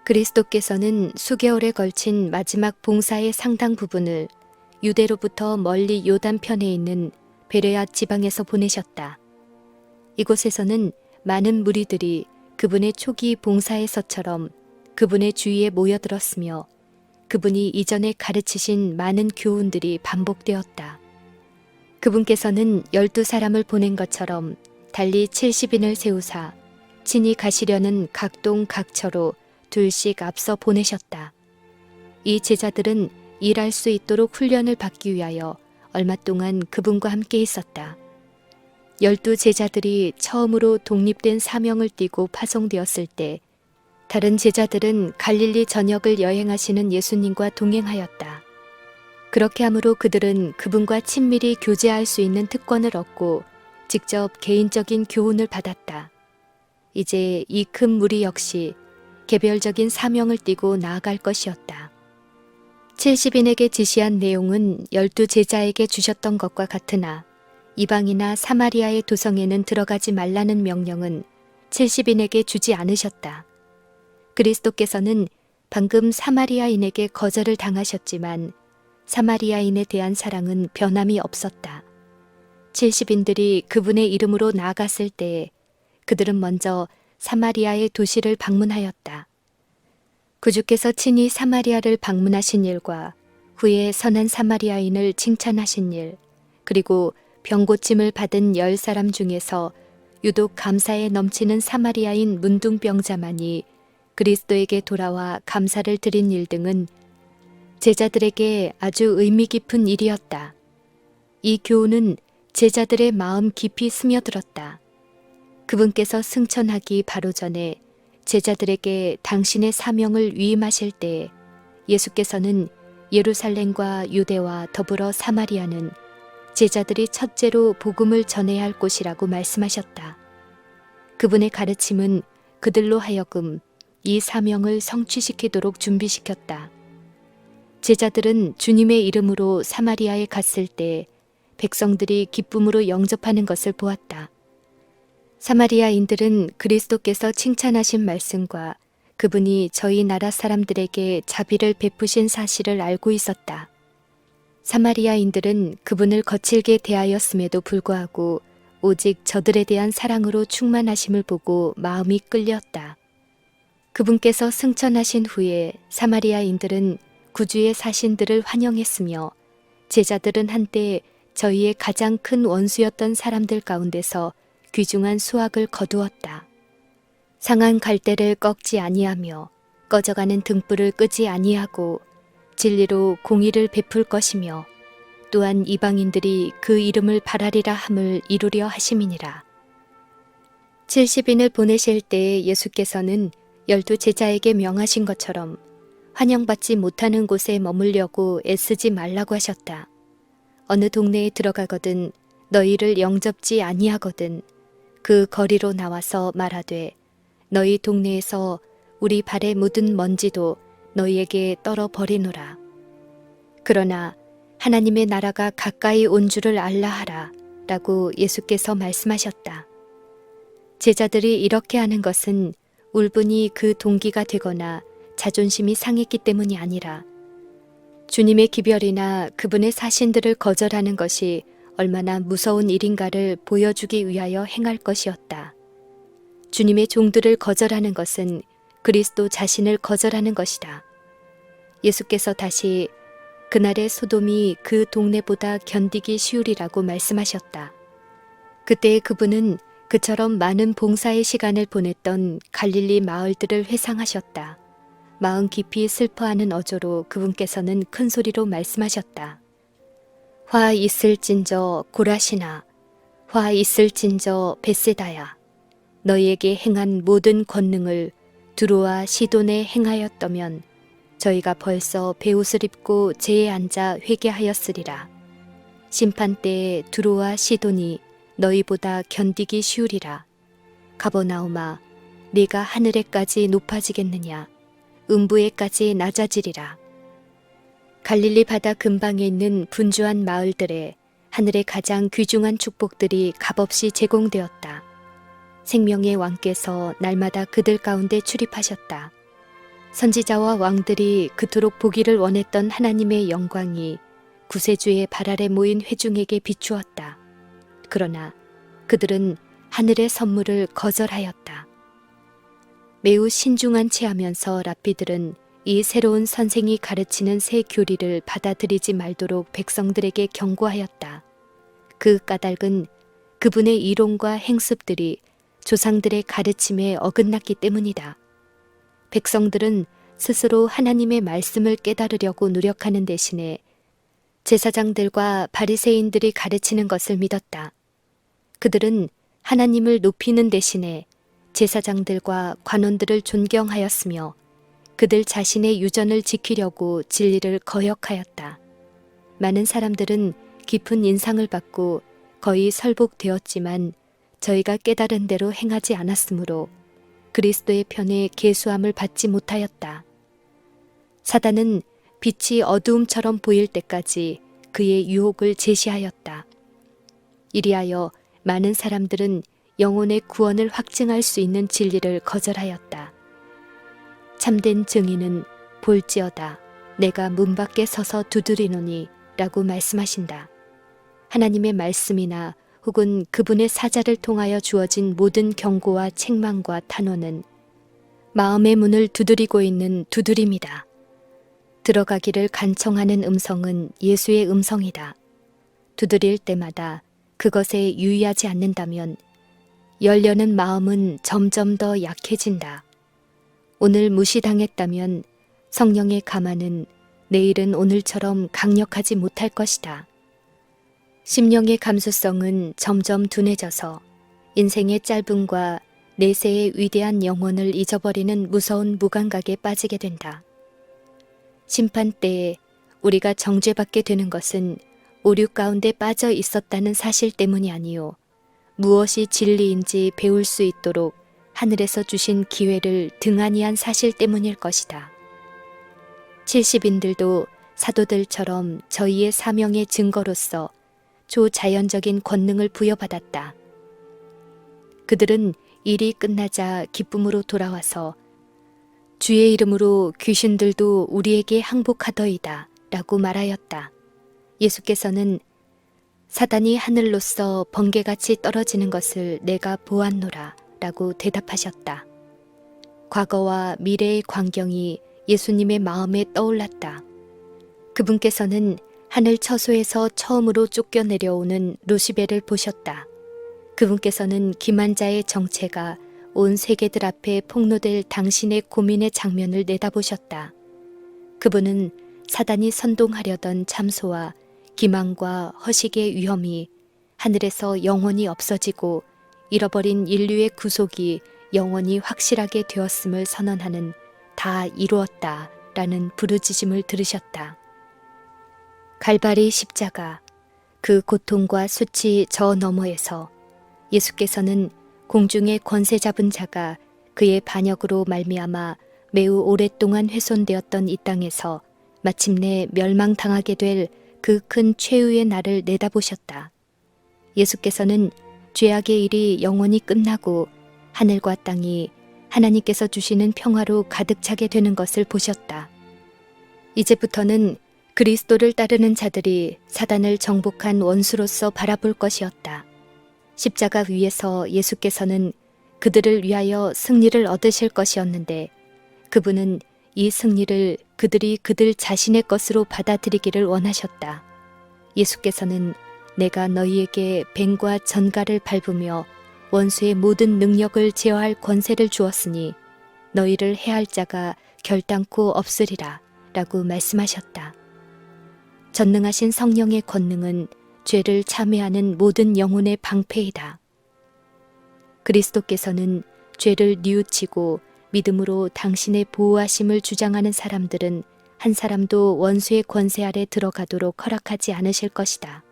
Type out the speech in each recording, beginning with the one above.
그리스도께서는 수개월에 걸친 마지막 봉사의 상당 부분을 유대로부터 멀리 요단편에 있는 베레아 지방에서 보내셨다. 이곳에서는 많은 무리들이 그분의 초기 봉사에서처럼 그분의 주위에 모여들었으며 그분이 이전에 가르치신 많은 교훈들이 반복되었다. 그분께서는 12사람을 보낸 것처럼 달리 70인을 세우사 친히 가시려는 각동 각처로 둘씩 앞서 보내셨다. 이 제자들은 일할 수 있도록 훈련을 받기 위하여 얼마 동안 그분과 함께 있었다. 12 제자들이 처음으로 독립된 사명을 띠고 파송되었을 때 다른 제자들은 갈릴리 전역을 여행하시는 예수님과 동행하였다. 그렇게 함으로 그들은 그분과 친밀히 교제할 수 있는 특권을 얻고 직접 개인적인 교훈을 받았다. 이제 이 큰 무리 역시 개별적인 사명을 띠고 나아갈 것이었다. 70인에게 지시한 내용은 12 제자에게 주셨던 것과 같으나 이방이나 사마리아의 도성에는 들어가지 말라는 명령은 70인에게 주지 않으셨다. 그리스도께서는 방금 사마리아인에게 거절을 당하셨지만 사마리아인에 대한 사랑은 변함이 없었다. 70인들이 그분의 이름으로 나아갔을 때에 그들은 먼저 사마리아의 도시를 방문하였다. 구주께서 친히 사마리아를 방문하신 일과 후에 선한 사마리아인을 칭찬하신 일, 그리고 병고침을 받은 10사람 중에서 유독 감사에 넘치는 사마리아인 문둥병자만이 그리스도에게 돌아와 감사를 드린 일 등은 제자들에게 아주 의미 깊은 일이었다. 이 교훈은 제자들의 마음 깊이 스며들었다. 그분께서 승천하기 바로 전에 제자들에게 당신의 사명을 위임하실 때 예수께서는 예루살렘과 유대와 더불어 사마리아는 제자들이 첫째로 복음을 전해야 할 곳이라고 말씀하셨다. 그분의 가르침은 그들로 하여금 이 사명을 성취시키도록 준비시켰다. 제자들은 주님의 이름으로 사마리아에 갔을 때 백성들이 기쁨으로 영접하는 것을 보았다. 사마리아인들은 그리스도께서 칭찬하신 말씀과 그분이 저희 나라 사람들에게 자비를 베푸신 사실을 알고 있었다. 사마리아인들은 그분을 거칠게 대하였음에도 불구하고 오직 저들에 대한 사랑으로 충만하심을 보고 마음이 끌렸다. 그분께서 승천하신 후에 사마리아인들은 구주의 사신들을 환영했으며 제자들은 한때 저희의 가장 큰 원수였던 사람들 가운데서 귀중한 수확을 거두었다. 상한 갈대를 꺾지 아니하며 꺼져가는 등불을 끄지 아니하고 진리로 공의를 베풀 것이며 또한 이방인들이 그 이름을 바라리라 함을 이루려 하심이니라. 70인을 보내실 때 예수께서는 12 제자에게 명하신 것처럼 환영받지 못하는 곳에 머물려고 애쓰지 말라고 하셨다. 어느 동네에 들어가거든 너희를 영접지 아니하거든 그 거리로 나와서 말하되 너희 동네에서 우리 발에 묻은 먼지도 너희에게 떨어 버리노라. 그러나 하나님의 나라가 가까이 온 줄을 알라 하라 라고 예수께서 말씀하셨다. 제자들이 이렇게 하는 것은 울분이 그 동기가 되거나 자존심이 상했기 때문이 아니라 주님의 기별이나 그분의 사신들을 거절하는 것이 얼마나 무서운 일인가를 보여주기 위하여 행할 것이었다. 주님의 종들을 거절하는 것은 그리스도 자신을 거절하는 것이다. 예수께서 다시 그날의 소돔이 그 동네보다 견디기 쉬우리라고 말씀하셨다. 그때 그분은 그처럼 많은 봉사의 시간을 보냈던 갈릴리 마을들을 회상하셨다. 마음 깊이 슬퍼하는 어조로 그분께서는 큰 소리로 말씀하셨다. 화 있을진저 고라시나, 화 있을진저 벳세다야. 너희에게 행한 모든 권능을 두로와 시돈에 행하였더면 저희가 벌써 베옷을 입고 제에 앉아 회개하였으리라. 심판 때에 두로와 시돈이 너희보다 견디기 쉬우리라. 가버나움아, 네가 하늘에까지 높아지겠느냐? 음부에까지 낮아지리라. 갈릴리 바다 근방에 있는 분주한 마을들에 하늘의 가장 귀중한 축복들이 값없이 제공되었다. 생명의 왕께서 날마다 그들 가운데 출입하셨다. 선지자와 왕들이 그토록 보기를 원했던 하나님의 영광이 구세주의 발 아래 모인 회중에게 비추었다. 그러나 그들은 하늘의 선물을 거절하였다. 매우 신중한 체하면서 랍비들은 이 새로운 선생이 가르치는 새 교리를 받아들이지 말도록 백성들에게 경고하였다. 그 까닭은 그분의 이론과 행습들이 조상들의 가르침에 어긋났기 때문이다. 백성들은 스스로 하나님의 말씀을 깨달으려고 노력하는 대신에 제사장들과 바리새인들이 가르치는 것을 믿었다. 그들은 하나님을 높이는 대신에 제사장들과 관원들을 존경하였으며 그들 자신의 유전을 지키려고 진리를 거역하였다. 많은 사람들은 깊은 인상을 받고 거의 설복되었지만 저희가 깨달은 대로 행하지 않았으므로 그리스도의 편에 계수함을 받지 못하였다. 사단은 빛이 어두움처럼 보일 때까지 그의 유혹을 제시하였다. 이리하여 많은 사람들은 영혼의 구원을 확증할 수 있는 진리를 거절하였다. 참된 증인은 볼지어다 내가 문 밖에 서서 두드리노니 라고 말씀하신다. 하나님의 말씀이나 혹은 그분의 사자를 통하여 주어진 모든 경고와 책망과 탄원은 마음의 문을 두드리고 있는 두드림이다. 들어가기를 간청하는 음성은 예수의 음성이다. 두드릴 때마다 그것에 유의하지 않는다면 열려는 마음은 점점 더 약해진다. 오늘 무시당했다면 성령의 가마는 내일은 오늘처럼 강력하지 못할 것이다. 심령의 감수성은 점점 둔해져서 인생의 짧음과 내세의 위대한 영혼을 잊어버리는 무서운 무감각에 빠지게 된다. 심판 때에 우리가 정죄받게 되는 것은 오류 가운데 빠져 있었다는 사실 때문이 아니요 무엇이 진리인지 배울 수 있도록 하늘에서 주신 기회를 등한히 한 사실 때문일 것이다. 70인들도 사도들처럼 저희의 사명의 증거로서 초자연적인 권능을 부여받았다. 그들은 일이 끝나자 기쁨으로 돌아와서 주의 이름으로 귀신들도 우리에게 항복하더이다 라고 말하였다. 예수께서는 사단이 하늘로서 번개같이 떨어지는 것을 내가 보았노라 라고 대답하셨다. 과거와 미래의 광경이 예수님의 마음에 떠올랐다. 그분께서는 하늘 처소에서 처음으로 쫓겨내려오는 루시벨을 보셨다. 그분께서는 기만자의 정체가 온 세계들 앞에 폭로될 당신의 고민의 장면을 내다보셨다. 그분은 사단이 선동하려던 참소와 기만과 허식의 위험이 하늘에서 영원히 없어지고 잃어버린 인류의 구속이 영원히 확실하게 되었음을 선언하는 다 이루었다 라는 부르짖음을 들으셨다. 갈바리 십자가, 그 고통과 수치 저 너머에서 예수께서는 공중의 권세 잡은 자가 그의 반역으로 말미암아 매우 오랫동안 훼손되었던 이 땅에서 마침내 멸망당하게 될 그 큰 최후의 날을 내다보셨다. 예수께서는 죄악의 일이 영원히 끝나고 하늘과 땅이 하나님께서 주시는 평화로 가득 차게 되는 것을 보셨다. 이제부터는 그리스도를 따르는 자들이 사단을 정복한 원수로서 바라볼 것이었다. 십자가 위에서 예수께서는 그들을 위하여 승리를 얻으실 것이었는데 그분은 이 승리를 그들이 그들 자신의 것으로 받아들이기를 원하셨다. 예수께서는 내가 너희에게 뱀과 전갈을 밟으며 원수의 모든 능력을 제어할 권세를 주었으니 너희를 해할 자가 결단코 없으리라 라고 말씀하셨다. 전능하신 성령의 권능은 죄를 참회하는 모든 영혼의 방패이다. 그리스도께서는 죄를 뉘우치고 믿음으로 당신의 보호하심을 주장하는 사람들은 한 사람도 원수의 권세 아래 들어가도록 허락하지 않으실 것이다.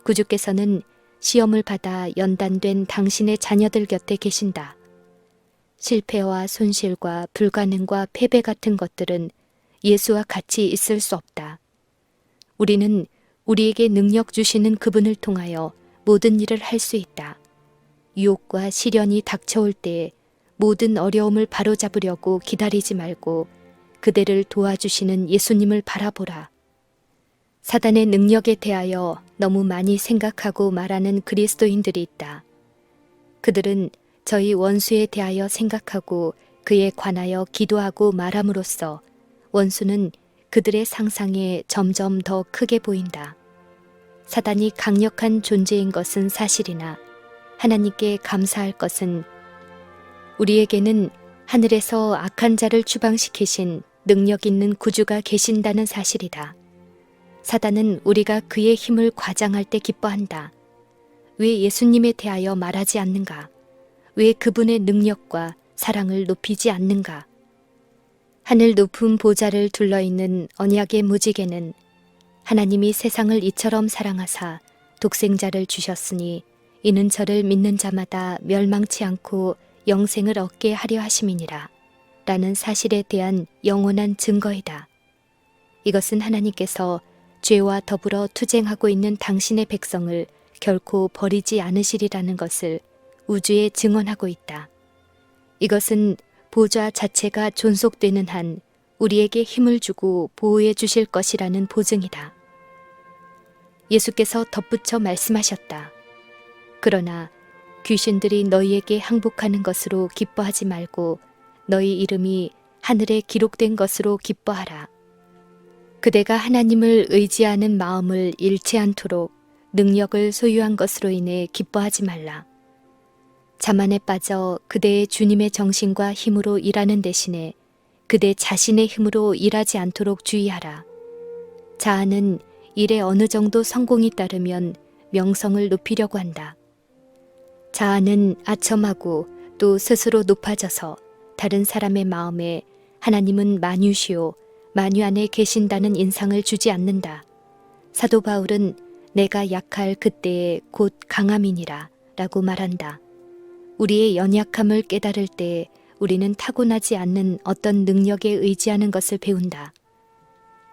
구주께서는 시험을 받아 연단된 당신의 자녀들 곁에 계신다. 실패와 손실과 불가능과 패배 같은 것들은 예수와 같이 있을 수 없다. 우리는 우리에게 능력 주시는 그분을 통하여 모든 일을 할 수 있다. 유혹과 시련이 닥쳐올 때에 모든 어려움을 바로잡으려고 기다리지 말고 그대를 도와주시는 예수님을 바라보라. 사단의 능력에 대하여 너무 많이 생각하고 말하는 그리스도인들이 있다. 그들은 저희 원수에 대하여 생각하고 그에 관하여 기도하고 말함으로써 원수는 그들의 상상에 점점 더 크게 보인다. 사단이 강력한 존재인 것은 사실이나 하나님께 감사할 것은 우리에게는 하늘에서 악한 자를 추방시키신 능력 있는 구주가 계신다는 사실이다. 사단은 우리가 그의 힘을 과장할 때 기뻐한다. 왜 예수님에 대하여 말하지 않는가? 왜 그분의 능력과 사랑을 높이지 않는가? 하늘 높은 보좌를 둘러있는 언약의 무지개는 하나님이 세상을 이처럼 사랑하사 독생자를 주셨으니 이는 저를 믿는 자마다 멸망치 않고 영생을 얻게 하려 하심이니라 라는 사실에 대한 영원한 증거이다. 이것은 하나님께서 죄와 더불어 투쟁하고 있는 당신의 백성을 결코 버리지 않으시리라는 것을 우주에 증언하고 있다. 이것은 보좌 자체가 존속되는 한 우리에게 힘을 주고 보호해 주실 것이라는 보증이다. 예수께서 덧붙여 말씀하셨다. 그러나 귀신들이 너희에게 항복하는 것으로 기뻐하지 말고 너희 이름이 하늘에 기록된 것으로 기뻐하라. 그대가 하나님을 의지하는 마음을 잃지 않도록 능력을 소유한 것으로 인해 기뻐하지 말라. 자만에 빠져 그대의 주님의 정신과 힘으로 일하는 대신에 그대 자신의 힘으로 일하지 않도록 주의하라. 자아는 일에 어느 정도 성공이 따르면 명성을 높이려고 한다. 자아는 아첨하고 또 스스로 높아져서 다른 사람의 마음에 하나님은 만유시오, 만유 안에 계신다는 인상을 주지 않는다. 사도 바울은 내가 약할 그때에 곧 강함이니라 라고 말한다. 우리의 연약함을 깨달을 때 우리는 타고나지 않는 어떤 능력에 의지하는 것을 배운다.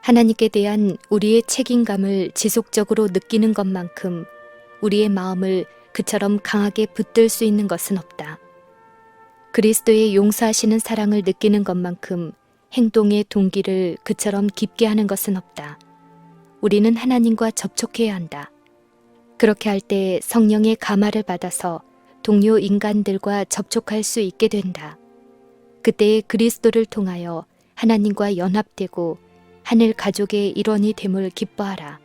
하나님께 대한 우리의 책임감을 지속적으로 느끼는 것만큼 우리의 마음을 그처럼 강하게 붙들 수 있는 것은 없다. 그리스도의 용서하시는 사랑을 느끼는 것만큼 행동의 동기를 그처럼 깊게 하는 것은 없다. 우리는 하나님과 접촉해야 한다. 그렇게 할 때 성령의 감화를 받아서 동료 인간들과 접촉할 수 있게 된다. 그때의 그리스도를 통하여 하나님과 연합되고 하늘 가족의 일원이 됨을 기뻐하라.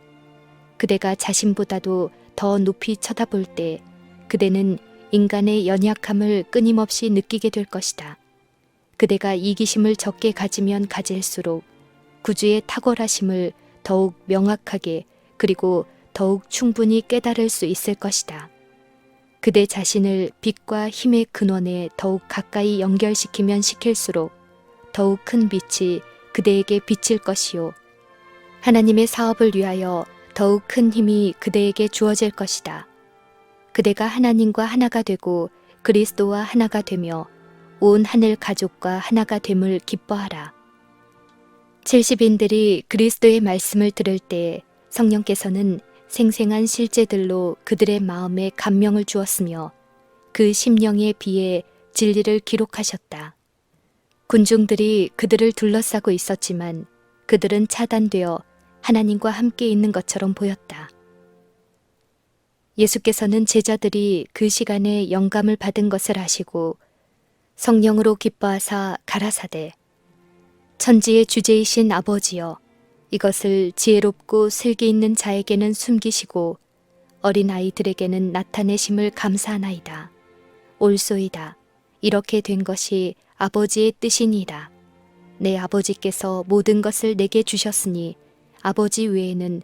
그대가 자신보다도 더 높이 쳐다볼 때 그대는 인간의 연약함을 끊임없이 느끼게 될 것이다. 그대가 이기심을 적게 가지면 가질수록 구주의 탁월하심을 더욱 명확하게 그리고 더욱 충분히 깨달을 수 있을 것이다. 그대 자신을 빛과 힘의 근원에 더욱 가까이 연결시키면 시킬수록 더욱 큰 빛이 그대에게 비칠 것이요. 하나님의 사업을 위하여 더욱 큰 힘이 그대에게 주어질 것이다. 그대가 하나님과 하나가 되고 그리스도와 하나가 되며 온 하늘 가족과 하나가 됨을 기뻐하라. 70인들이 그리스도의 말씀을 들을 때 성령께서는 생생한 실제들로 그들의 마음에 감명을 주었으며 그 심령에 비해 진리를 기록하셨다. 군중들이 그들을 둘러싸고 있었지만 그들은 차단되어 하나님과 함께 있는 것처럼 보였다. 예수께서는 제자들이 그 시간에 영감을 받은 것을 아시고 성령으로 기뻐하사 가라사대 천지의 주제이신 아버지여 이것을 지혜롭고 슬기 있는 자에게는 숨기시고 어린아이들에게는 나타내심을 감사하나이다. 옳소이다. 이렇게 된 것이 아버지의 뜻이니이다. 내 아버지께서 모든 것을 내게 주셨으니 아버지 외에는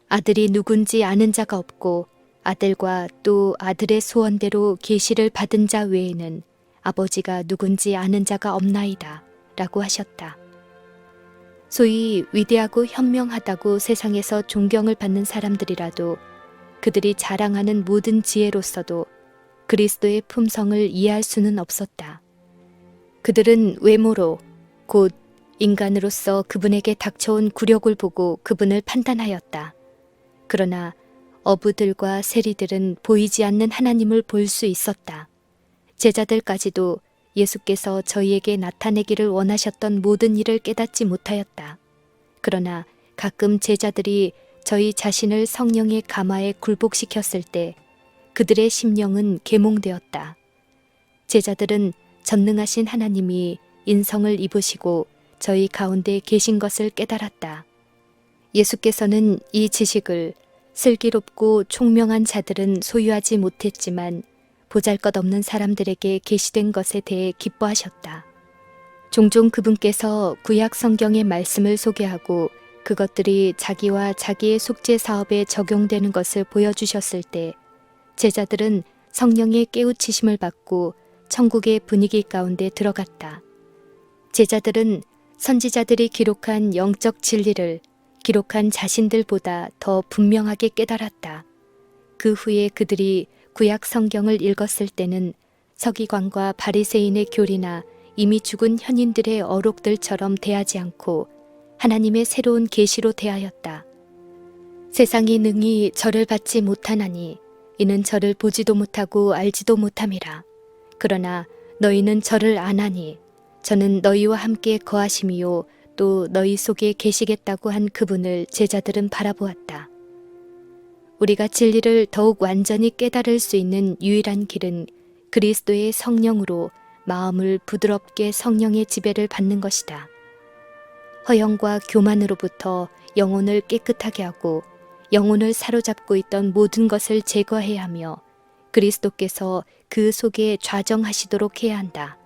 아들이 누군지 아는 자가 없고 아들과 또 아들의 소원대로 계시를 받은 자 외에는 아버지가 누군지 아는 자가 없나이다. 라고 하셨다. 소위 위대하고 현명하다고 세상에서 존경을 받는 사람들이라도 그들이 자랑하는 모든 지혜로서도 그리스도의 품성을 이해할 수는 없었다. 그들은 외모로 곧 인간으로서 그분에게 닥쳐온 굴욕을 보고 그분을 판단하였다. 그러나 어부들과 세리들은 보이지 않는 하나님을 볼 수 있었다. 제자들까지도 예수께서 저희에게 나타내기를 원하셨던 모든 일을 깨닫지 못하였다. 그러나 가끔 제자들이 저희 자신을 성령의 가마에 굴복시켰을 때 그들의 심령은 계몽되었다. 제자들은 전능하신 하나님이 인성을 입으시고 저희 가운데 계신 것을 깨달았다. 예수께서는 이 지식을 슬기롭고 총명한 자들은 소유하지 못했지만 보잘것없는 사람들에게 계시된 것에 대해 기뻐하셨다. 종종 그분께서 구약 성경의 말씀을 소개하고 그것들이 자기와 자기의 속죄 사업에 적용되는 것을 보여주셨을 때 제자들은 성령의 깨우치심을 받고 천국의 분위기 가운데 들어갔다. 제자들은 선지자들이 기록한 영적 진리를 기록한 자신들보다 더 분명하게 깨달았다. 그 후에 그들이 구약 성경을 읽었을 때는 서기관과 바리새인의 교리나 이미 죽은 현인들의 어록들처럼 대하지 않고 하나님의 새로운 계시로 대하였다. 세상이 능히 저를 받지 못하나니 이는 저를 보지도 못하고 알지도 못함이라. 그러나 너희는 저를 아나니 저는 너희와 함께 거하심이요 또 너희 속에 계시겠다고 한 그분을 제자들은 바라보았다. 우리가 진리를 더욱 완전히 깨달을 수 있는 유일한 길은 그리스도의 성령으로 마음을 부드럽게 성령의 지배를 받는 것이다. 허영과 교만으로부터 영혼을 깨끗하게 하고 영혼을 사로잡고 있던 모든 것을 제거해야 하며 그리스도께서 그 속에 좌정하시도록 해야 한다.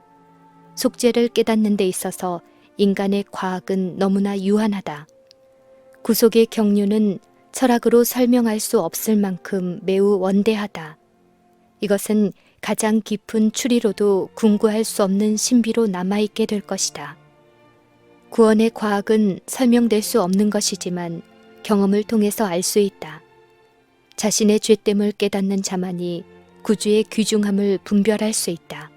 속죄를 깨닫는 데 있어서 인간의 과학은 너무나 유한하다. 구속의 경륜은 철학으로 설명할 수 없을 만큼 매우 원대하다. 이것은 가장 깊은 추리로도 궁구할 수 없는 신비로 남아있게 될 것이다. 구원의 과학은 설명될 수 없는 것이지만 경험을 통해서 알 수 있다. 자신의 죄됨을 깨닫는 자만이 구주의 귀중함을 분별할 수 있다.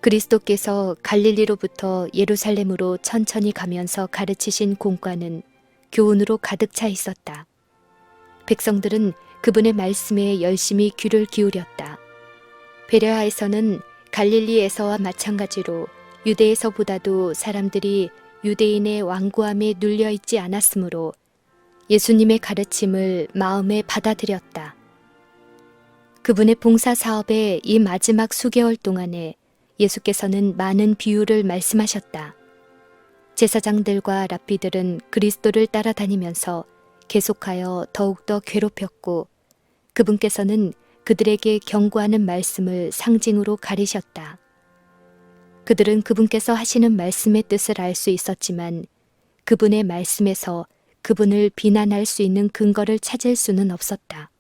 그리스도께서 갈릴리로부터 예루살렘으로 천천히 가면서 가르치신 공과는 교훈으로 가득 차 있었다. 백성들은 그분의 말씀에 열심히 귀를 기울였다. 베레아에서는 갈릴리에서와 마찬가지로 유대에서보다도 사람들이 유대인의 완고함에 눌려있지 않았으므로 예수님의 가르침을 마음에 받아들였다. 그분의 봉사 사업의 이 마지막 수개월 동안에 예수께서는 많은 비유를 말씀하셨다. 제사장들과 랍비들은 그리스도를 따라다니면서 계속하여 더욱더 괴롭혔고 그분께서는 그들에게 경고하는 말씀을 상징으로 가리셨다. 그들은 그분께서 하시는 말씀의 뜻을 알 수 있었지만 그분의 말씀에서 그분을 비난할 수 있는 근거를 찾을 수는 없었다.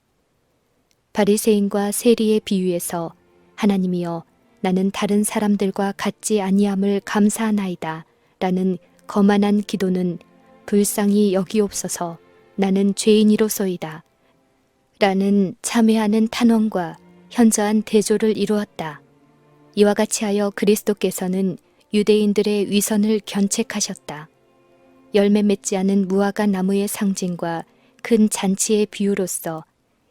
바리새인과 세리의 비유에서 하나님이여 나는 다른 사람들과 같지 아니함을 감사하나이다 라는 거만한 기도는 불쌍히 여기옵소서 나는 죄인이로소이다 라는 참회하는 탄원과 현저한 대조를 이루었다. 이와 같이 하여 그리스도께서는 유대인들의 위선을 견책하셨다. 열매 맺지 않은 무화과 나무의 상징과 큰 잔치의 비유로서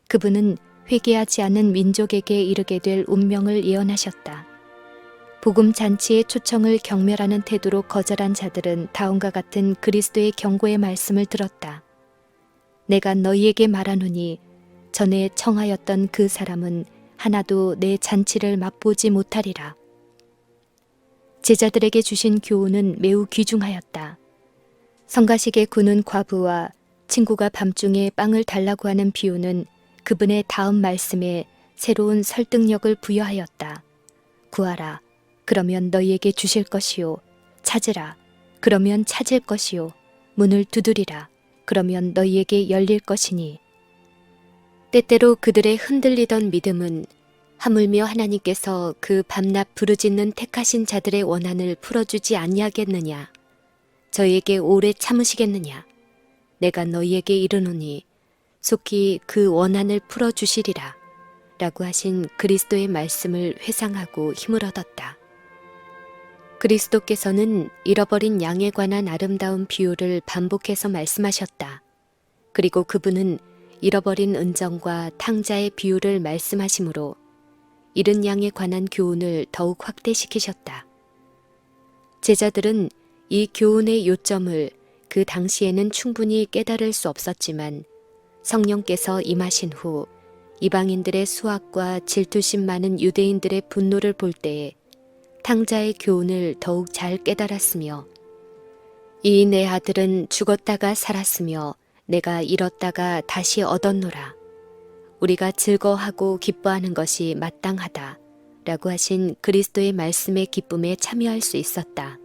그분은 회개하지 않은 민족에게 이르게 될 운명을 예언하셨다. 복음 잔치의 초청을 경멸하는 태도로 거절한 자들은 다음과 같은 그리스도의 경고의 말씀을 들었다. 내가 너희에게 말하노니 전에 청하였던 그 사람은 하나도 내 잔치를 맛보지 못하리라. 제자들에게 주신 교훈은 매우 귀중하였다. 성가시게 구는 과부와 친구가 밤중에 빵을 달라고 하는 비유는 그분의 다음 말씀에 새로운 설득력을 부여하였다. 구하라. 그러면 너희에게 주실 것이요. 찾으라. 그러면 찾을 것이요. 문을 두드리라. 그러면 너희에게 열릴 것이니. 때때로 그들의 흔들리던 믿음은 하물며 하나님께서 그 밤낮 부르짖는 택하신 자들의 원한을 풀어주지 아니하겠느냐. 저희에게 오래 참으시겠느냐. 내가 너희에게 이르노니 속히 그 원한을 풀어주시리라. 라고 하신 그리스도의 말씀을 회상하고 힘을 얻었다. 그리스도께서는 잃어버린 양에 관한 아름다운 비유를 반복해서 말씀하셨다. 그리고 그분은 잃어버린 은정과 탕자의 비유를 말씀하시므로 이른 양에 관한 교훈을 더욱 확대시키셨다. 제자들은 이 교훈의 요점을 그 당시에는 충분히 깨달을 수 없었지만 성령께서 임하신 후 이방인들의 수학과 질투심 많은 유대인들의 분노를 볼 때에 탕자의 교훈을 더욱 잘 깨달았으며 이 내 아들은 죽었다가 살았으며 내가 잃었다가 다시 얻었노라. 우리가 즐거워하고 기뻐하는 것이 마땅하다 라고 하신 그리스도의 말씀의 기쁨에 참여할 수 있었다.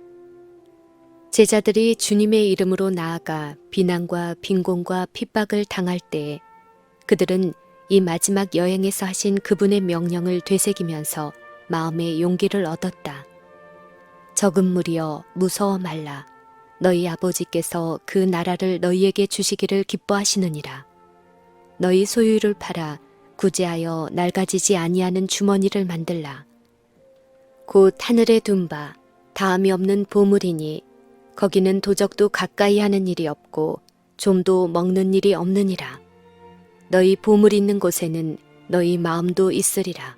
제자들이 주님의 이름으로 나아가 비난과 빈곤과 핍박을 당할 때 그들은 이 마지막 여행에서 하신 그분의 명령을 되새기면서 마음의 용기를 얻었다. 적은 무리여 무서워 말라. 너희 아버지께서 그 나라를 너희에게 주시기를 기뻐하시느니라. 너희 소유를 팔아 구제하여 낡아지지 아니하는 주머니를 만들라. 곧 하늘에 둔 바 다함이 없는 보물이니 거기는 도적도 가까이 하는 일이 없고 좀도 먹는 일이 없느니라. 너희 보물 있는 곳에는 너희 마음도 있으리라.